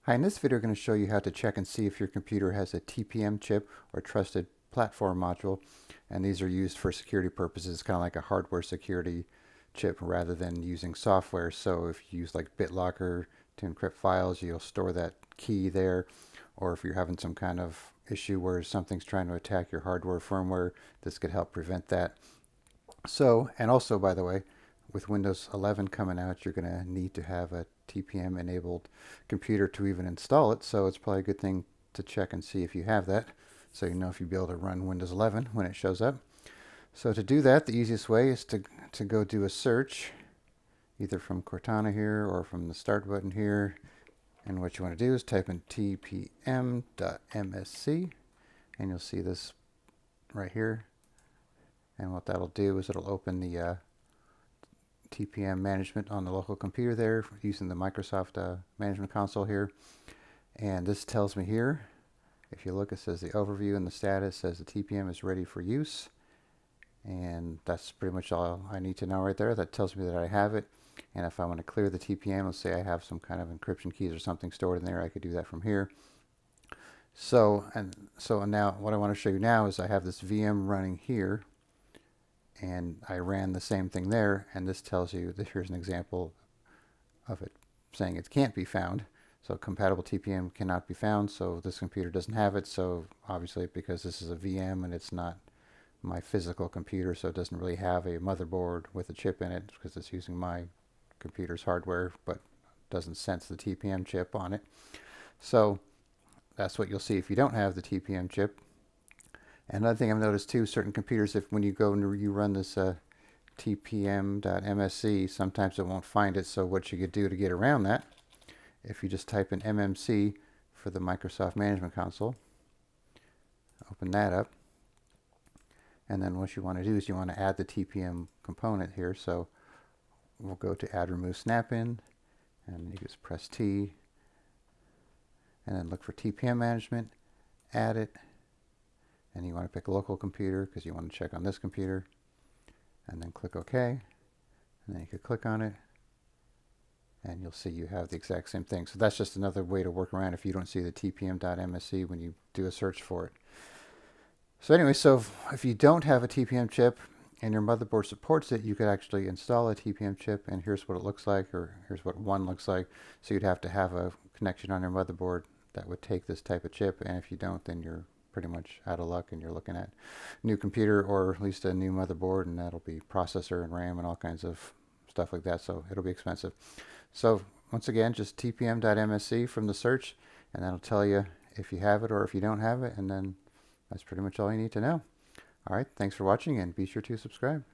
Hi, in this video I'm going to show you how to check and see if your computer has a TPM chip or Trusted Platform Module, and these are used for security purposes, kind of like a hardware security chip rather than using software. So if you use like Bitlocker to encrypt files, you'll store that key there, or if you're having some kind of issue where something's trying to attack your hardware firmware, this could help prevent that. So, and also by the way, with Windows 11 coming out, you're going to need to have a TPM enabled computer to even install it, so it's probably a good thing to check and see if you have that, so you know if you'll be able to run Windows 11 when it shows up. So to do that, the easiest way is to go do a search, either from Cortana here or from the start button here, and what you want to do is type in tpm.msc, and you'll see this right here, and what that'll do is it'll open the TPM management on the local computer there using the Microsoft management console here. And this tells me here, if you look, it says the overview and the status says the TPM is ready for use. And that's pretty much all I need to know right there. That tells me that I have it. And if I want to clear the TPM, let's say I have some kind of encryption keys or something stored in there, I could do that from here. So now what I want to show you now is I have this VM running here, and I ran the same thing there, and this tells you that here's an example of it saying it can't be found. So compatible TPM cannot be found, so this computer doesn't have it. So obviously, because this is a VM and it's not my physical computer, so it doesn't really have a motherboard with a chip in it because it's using my computer's hardware, but doesn't sense the TPM chip on it. So that's what you'll see if you don't have the TPM chip. Another thing I've noticed too, certain computers, if when you go and you run this tpm.msc, sometimes it won't find it. So what you could do to get around that, if you just type in MMC for the Microsoft Management Console, open that up, and then what you want to do is you want to add the TPM component here. So we'll go to Add Remove Snap-in, and you just press T, and then look for TPM Management, add it. And you want to pick a local computer because you want to check on this computer, and then click OK, and then you could click on it, and you'll see you have the exact same thing. So that's just another way to work around if you don't see the tpm.msc when you do a search for it. So anyway, so if you don't have a TPM chip and your motherboard supports it, you could actually install a TPM chip, and here's what it looks like, or here's what one looks like. So you'd have to have a connection on your motherboard that would take this type of chip, and if you don't, then you're pretty much out of luck and you're looking at a new computer or at least a new motherboard, and that'll be processor and RAM and all kinds of stuff like that, so it'll be expensive. So once again, just tpm.msc from the search, and that'll tell you if you have it or if you don't have it, and then that's pretty much all you need to know. Alright, thanks for watching, and be sure to subscribe.